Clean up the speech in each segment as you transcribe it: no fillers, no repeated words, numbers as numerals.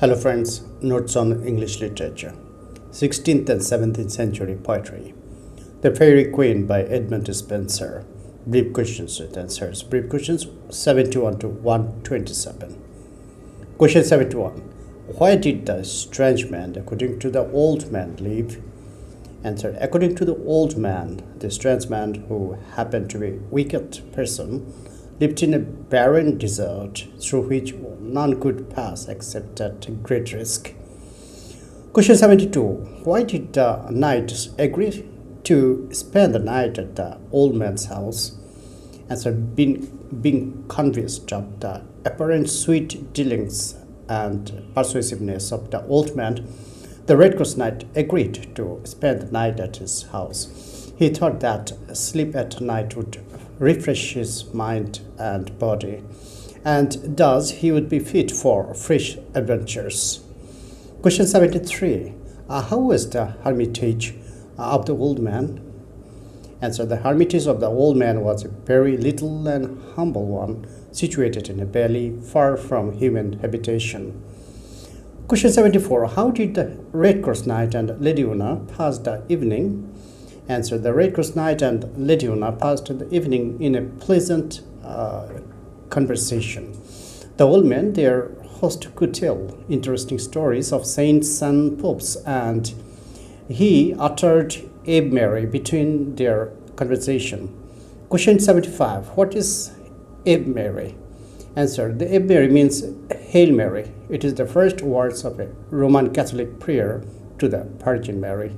Hello friends, notes on English literature. 16th and 17th century poetry. The Fairy Queen by Edmund Spenser. Brief questions with answers. Brief questions 71 to 127. Question 71. Why did the strange man, according to the old man, leave? Answer. According to the old man, the strange man, who happened to be a wicked person, lived in a barren desert through which none could pass except at great risk. Question 72. Why did the knight agree to spend the night at the old man's house? Answer. Being convinced of the apparent sweet dealings and persuasiveness of the old man, the Red Cross Knight agreed to spend the night at his house. He thought that sleep at night would refresh his mind and body, and thus he would be fit for fresh adventures. Question 73. How was the hermitage of the old man? Answer. The hermitage of the old man was a very little and humble one, situated in a valley far from human habitation. Question 74. How did the Red Cross Knight and Lady Una pass the evening? Answer. The Red Cross Knight and Lady Una passed the evening in a pleasant conversation. The old man, their host, could tell interesting stories of saints and popes, and he uttered Ave Mary between their conversation. Question 75. What is Ave Mary? Answer. The Ave Mary means Hail Mary. It is the first words of a Roman Catholic prayer to the Virgin Mary.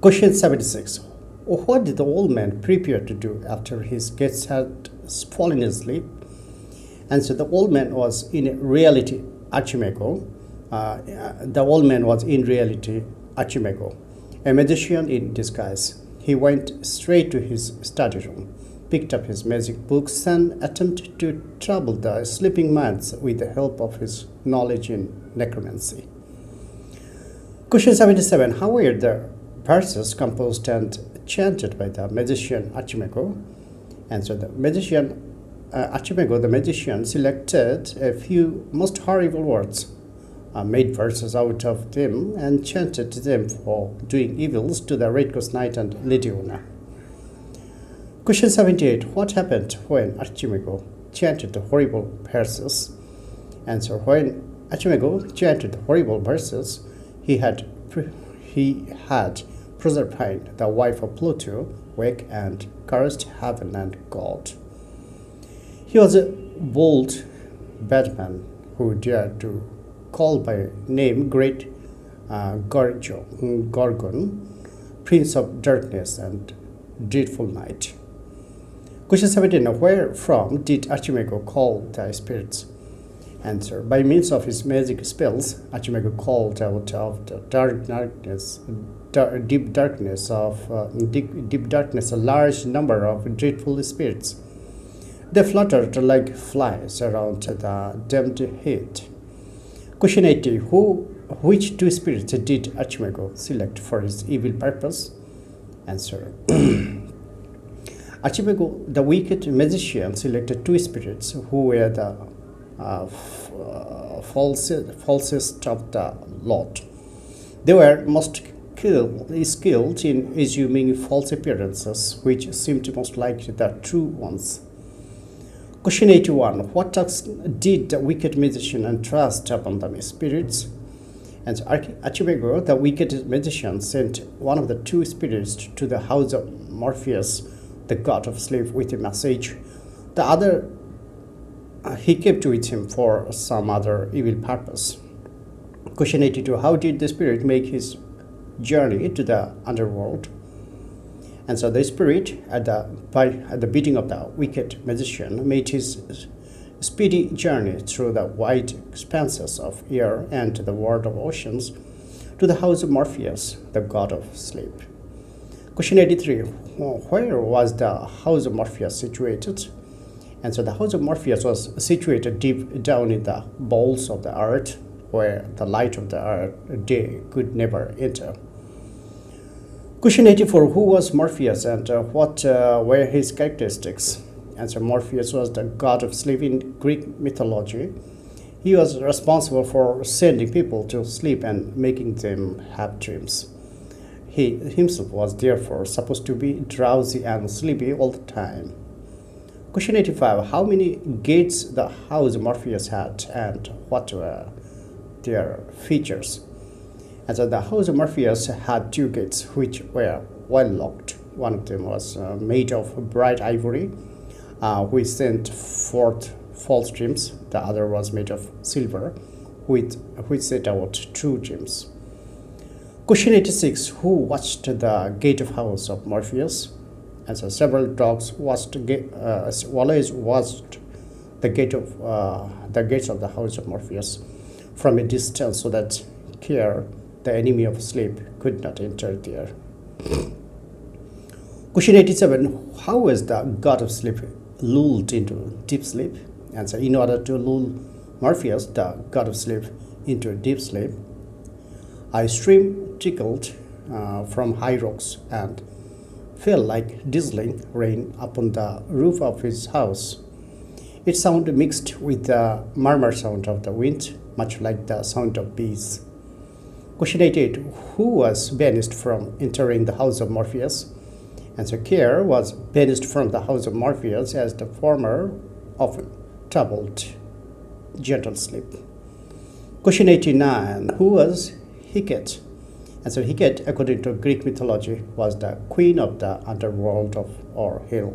Question 76. What did the old man prepare to do after his guests had fallen asleep? Answer. The old man was in reality Archimego. A magician in disguise. He went straight to his study room, picked up his magic books, and attempted to trouble the sleeping minds with the help of his knowledge in necromancy. Question 77. How were the verses composed and chanted by the magician Archimego? Answer. The magician Archimego, the magician, selected a few most horrible words, made verses out of them, and chanted them for doing evils to the Red Cross Knight and Lady Una. Question 78. What happened when Archimego chanted the horrible verses? Answer. When Archimego chanted the horrible verses, he had Proserpine, the wife of Pluto, wake and cursed heaven and God. He was a bold batman who dared to call by name great Gorgon, prince of darkness and dreadful night. Question 17. Where from did Archimego call the spirits? Answer. By means of his magic spells, Archimego called out of the deep darkness a large number of dreadful spirits. They fluttered like flies around the damned head. Question 80. Which two spirits did Archimego select for his evil purpose? Answer. Archimego, the wicked magician, selected two spirits who were the falsest of the lot. They were most skilled in assuming false appearances, which seemed most like the true ones. Question 81. What task did the wicked magician entrust upon the spirits? And Archimego, the wicked magician, sent one of the two spirits to the house of Morpheus, the god of sleep, with a message. The other he kept with him for some other evil purpose. Question 82. How did the spirit make his journey to the underworld? And so the spirit, at the bidding of the wicked magician, made his speedy journey through the wide expanses of air and the world of oceans to the house of Morpheus, the god of sleep. Question 83. Where was the house of Morpheus situated? And so the house of Morpheus was situated deep down in the bowels of the earth, where the light of the day could never enter. Question 84. Who was Morpheus and what were his characteristics? Answer. Morpheus was the god of sleep in Greek mythology. He was responsible for sending people to sleep and making them have dreams. He himself was therefore supposed to be drowsy and sleepy all the time. Question 85. How many gates the house Morpheus had and what were their features? And so the house of Morpheus had two gates which were well locked. One of them was made of bright ivory, which sent forth false dreams. The other was made of silver, which set out true dreams. Question 86. Who watched the gate of house of Morpheus? And so several dogs always watched the gates of the house of Morpheus from a distance, so that Care, the enemy of sleep, could not enter there. Question 87. How is the god of sleep lulled into deep sleep? Answer. In order to lull Morpheus, the god of sleep, into deep sleep, a stream trickled from high rocks and fell like drizzling rain upon the roof of his house. Its sound mixed with the murmur sound of the wind, much like the sound of bees. Question 88. Who was banished from entering the house of Morpheus? Answer. Care was banished from the house of Morpheus, as the former often troubled gentle sleep. Question 89. Who was Hecate? Answer. Hecate, according to Greek mythology, was the queen of the underworld or hell.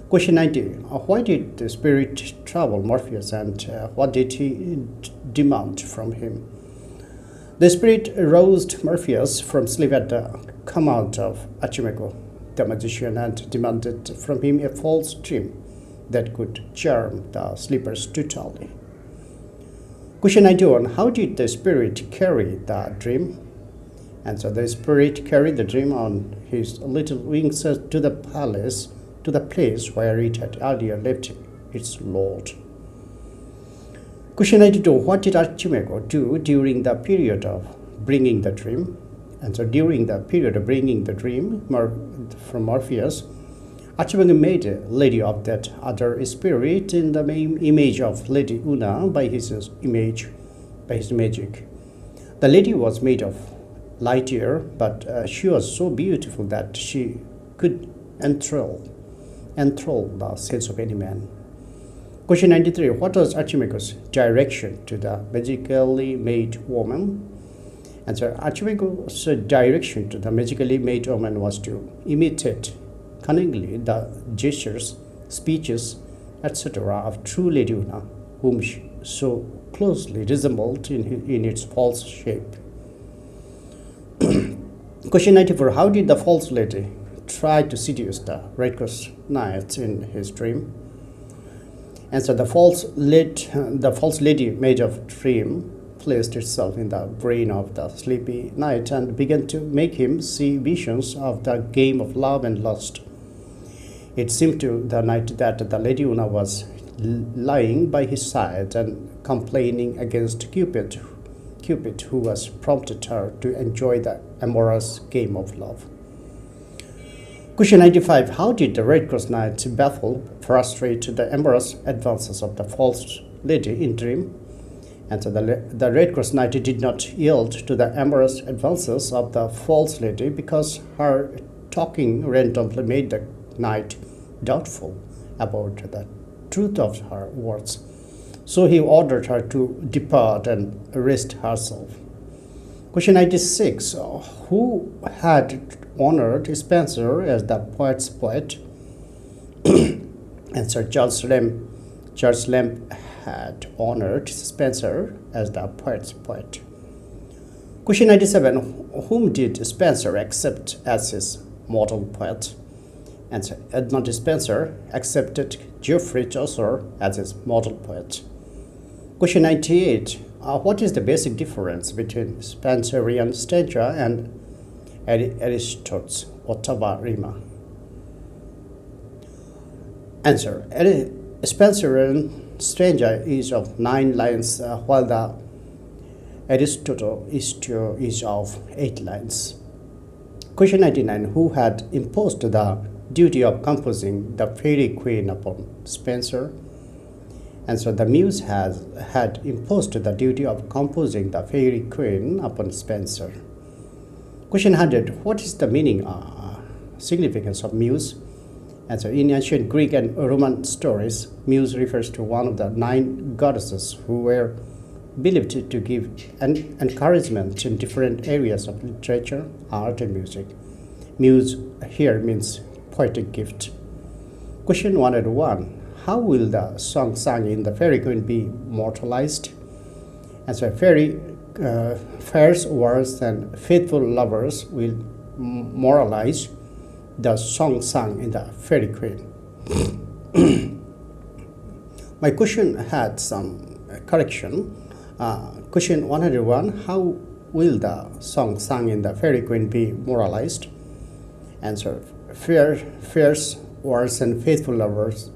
Question 90. Why did the spirit trouble Morpheus, and what did he demand from him? The spirit roused Morpheus from sleep at the command of Archimago, the magician, and demanded from him a false dream that could charm the sleepers totally. Question 91. How did the spirit carry the dream? Answer. The spirit carried the dream on his little wings to the place where it had earlier left its lord. Question 92. What did Archimago do during the period of bringing the dream? Answer. During the period of bringing the dream from Morpheus, Archimago made a lady of that other spirit in the image of Lady Una by his magic. The lady was made of light air, but she was so beautiful that she could enthrall the sense of any man. Question 93. What was Archimago's direction to the magically made woman? Answer. Archimago's direction to the magically made woman was to imitate cunningly the gestures, speeches, etc. of true Lady Una, whom she so closely resembled in its false shape. Question 94. How did the false lady try to seduce the Red Cross Knight in his dream? Answer. The false lady made of dream placed itself in the brain of the sleepy knight and began to make him see visions of the game of love and lust. It seemed to the knight that the Lady Una was lying by his side and complaining against Cupid, who was prompted her to enjoy the amorous game of love. Question 95. How did the Red Cross Knight baffle, frustrate the amorous advances of the false lady in dream? Answer. The Red Cross Knight did not yield to the amorous advances of the false lady because her talking randomly made the knight doubtful about the truth of her words. So he ordered her to depart and rest herself. Question 96. Who had honored Spenser as the poet's poet? Answer. Charles Lamb had honored Spenser as the poet's poet. Question 97. Whom did Spenser accept as his model poet? Answer. Edmund Spenser accepted Geoffrey Chaucer as his model poet. Question 98. What is the basic difference between Spenserian stanza and Aristotle's ottava rima? Answer. Spenserian stanza is of 9 lines, while the Aristotle is of 8 lines. Question 99. Who had imposed the duty of composing the Fairy Queen upon Spenser? And so the muse had imposed the duty of composing the Fairy Queen upon Spenser. Question 100. What is the meaning, significance of muse? And so in ancient Greek and Roman stories, muse refers to one of the 9 goddesses who were believed to give encouragement in different areas of literature, art, and music. Muse here means poetic gift. Question 101. How will the song sung in the Fairy Queen be mortalized? And so fairs, wars, and faithful lovers will moralize the song sung in the Fairy Queen. My question had some correction. Question 101. How will the song sung in the Fairy Queen be moralized? Answer. Fairs, wars, and faithful loves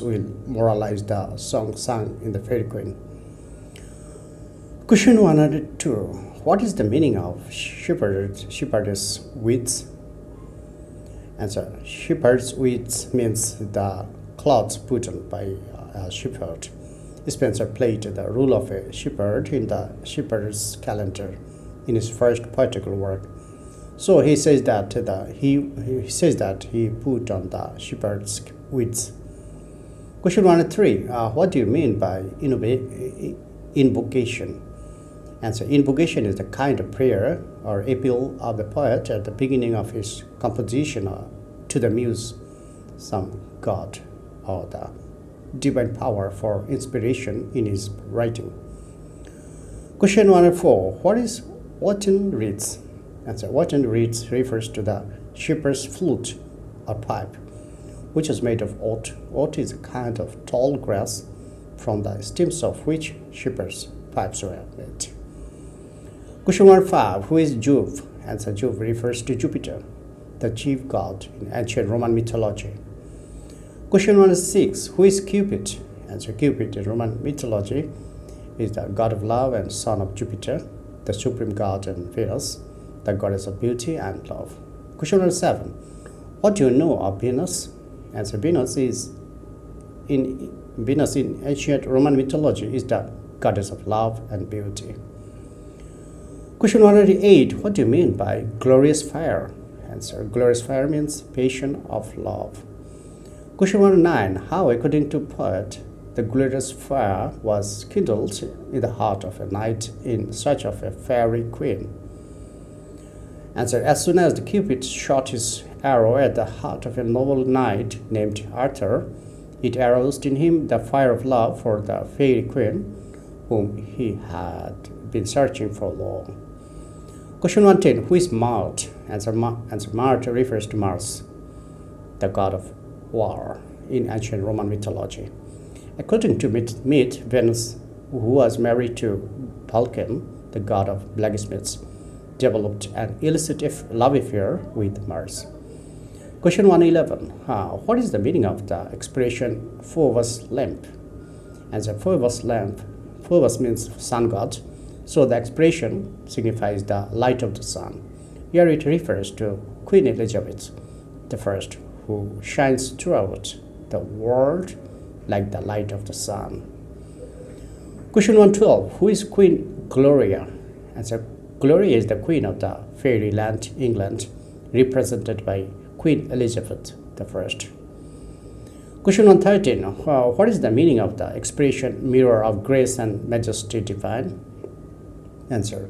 will moralize the song sung in the Fairy Queen. Question 102. What is the meaning of shepherdess weeds? Answer. Shepherd's weeds means the clothes put on by a shepherd. Spenser played the role of a shepherd in the Shepherd's Calendar in his first poetical work. So he says that he put on the shepherd's weeds. Question 103. What do you mean by invocation? Answer. Invocation is the kind of prayer or appeal of the poet at the beginning of his composition to the muse, some god or the divine power for inspiration in his writing. Question 104. What is Wotten reeds? Answer. Wotten reeds refers to the shepherd's flute or pipe, which is made of oat. Oat is a kind of tall grass from the stems of which shepherds' pipes were made. Question 105. Who is Jove? Answer. Jove refers to Jupiter, the chief god in ancient Roman mythology. Question 106. Who is Cupid? Answer. Cupid in Roman mythology is the god of love and son of Jupiter, the supreme god, and Venus, the goddess of beauty and love. Question 107. What do you know of Venus? Answer. Venus in ancient Roman mythology is the goddess of love and beauty. Question 108. What do you mean by glorious fire? Answer. Glorious fire means passion of love. Question 109. How, according to poet, the glorious fire was kindled in the heart of a knight in search of a fairy queen? Answer. As soon as the Cupid shot his arrow at the heart of a noble knight named Arthur, it aroused in him the fire of love for the fairy queen, whom he had been searching for long. Question 110. Who is Marte? Answer. Marte refers to Mars, the god of war in ancient Roman mythology. According to myth, Venus, who was married to Vulcan, the god of blacksmiths, developed an illicit love affair with Mars. Question 111. What is the meaning of the expression Phobos lamp? Answer. Phobos lamp. Phobos means sun god, so the expression signifies the light of the sun. Here it refers to Queen Elizabeth I, who shines throughout the world like the light of the sun. Question 112. Who is Queen Gloria? Answer. Gloria is the queen of the fairyland, England, represented by Queen Elizabeth I. Question 113. What is the meaning of the expression mirror of grace and majesty divine? Answer.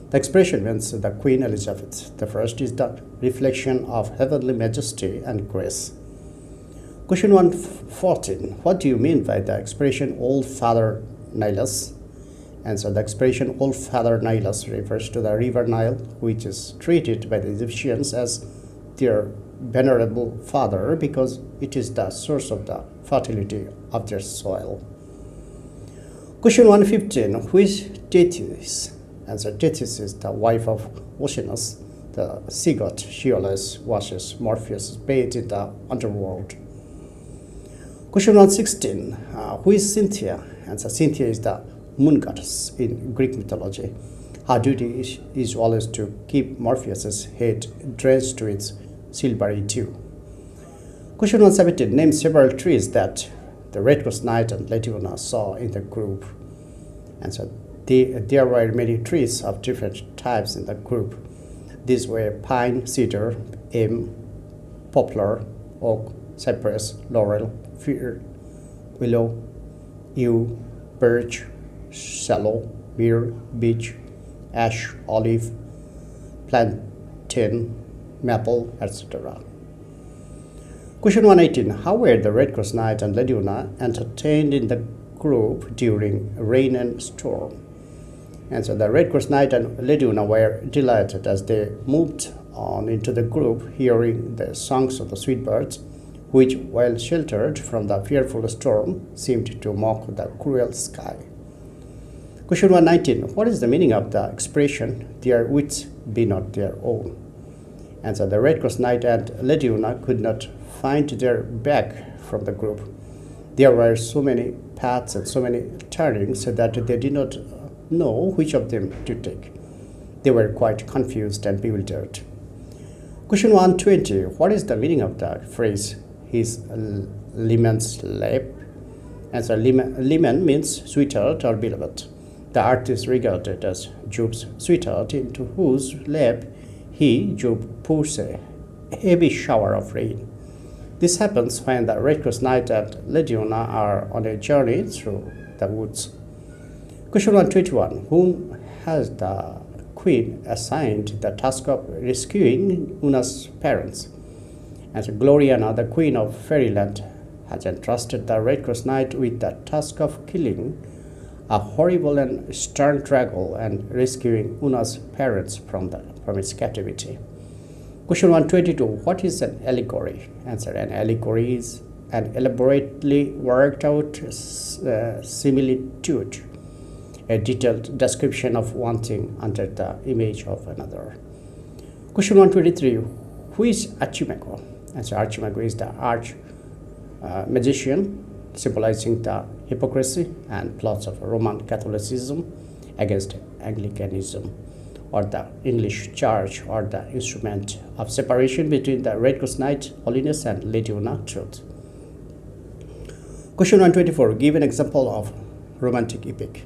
The expression means the Queen Elizabeth I is the reflection of heavenly majesty and grace. Question 114. What do you mean by the expression Old Father Nilus? Answer. The expression Old Father Nilus refers to the river Nile, which is treated by the Egyptians as their venerable father because it is the source of the fertility of their soil. Question 115. Who is Tethys? Answer. Tethys is the wife of Oceanus, the sea god. She always watches Morpheus bathe in the underworld. Question 116. Who is Cynthia? Answer. Cynthia is the moon goddess in Greek mythology. Her duty is always to keep Morpheus's head drenched with silvery dew. Question 117. Name several trees that the Red Cross Knight and Lady Una saw in the group. And so there were many trees of different types in the group. These were pine, cedar, elm, poplar, oak, cypress, laurel, fir, willow, yew, birch, sallow, myrrh, beech, ash, olive, plantain, maple, etc. Question 118. How were the Red Cross Knight and Lady Una entertained in the group during rain and storm? And so the Red Cross Knight and Lady Una were delighted as they moved on into the group, hearing the songs of the sweet birds, which, while sheltered from the fearful storm, seemed to mock the cruel sky. Question 119. What is the meaning of the expression, "their wits be not their own"? Answer. The Red Cross Knight and Lady Una could not find their back from the group. There were so many paths and so many turnings that they did not know which of them to take. They were quite confused and bewildered. Question 120. What is the meaning of the phrase, "his leman's lap"? Answer. Leman means sweetheart or beloved. The earth is regarded as Job's sweetheart, into whose lap he, Job, pours a heavy shower of rain. This happens when the Red Cross Knight and Lady Una are on a journey through the woods. Question 121. Whom has the Queen assigned the task of rescuing Una's parents? Answer. Gloriana, the Queen of Fairyland, has entrusted the Red Cross Knight with the task of killing a horrible and stern dragon and rescuing Una's parents from its captivity. Question 122. What is an allegory? Answer. An allegory is an elaborately worked out similitude, a detailed description of one thing under the image of another. Question 123. Who is Archimago? Answer. Archimago is the arch magician, symbolizing the hypocrisy and plots of Roman Catholicism against Anglicanism, or the English Church, or the instrument of separation between the Red Cross Knight, holiness, and Lady Una, truth. Question 124. Give an example of romantic epic.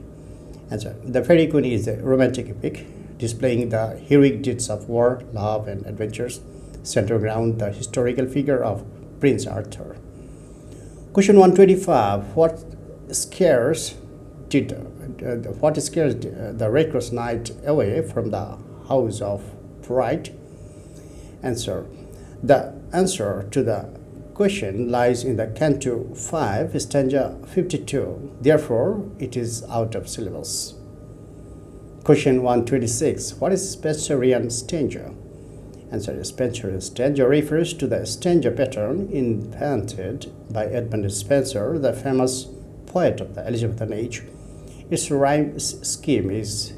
Answer. The Fairy Queen is a romantic epic displaying the heroic deeds of war, love, and adventures, centered around the historical figure of Prince Arthur. Question 125. What scares the Red Cross Knight away from the House of Pride? Answer. The answer to the question lies in the Canto 5, stanza 52. Therefore, it is out of syllables. Question 126. What is Spenserian stanza? Answer. Spenserian stanza refers to the stanza pattern invented by Edmund Spenser, the famous poet of the Elizabethan age. Its rhyme scheme is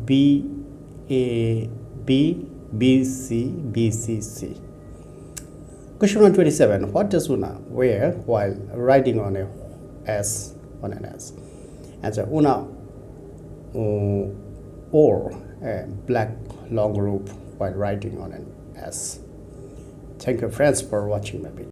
B A B B C B C C. Question 127. What does Una wear while riding on an ass? Answer. Una wore a black long robe while riding on an ass. Thank you, friends, for watching my video.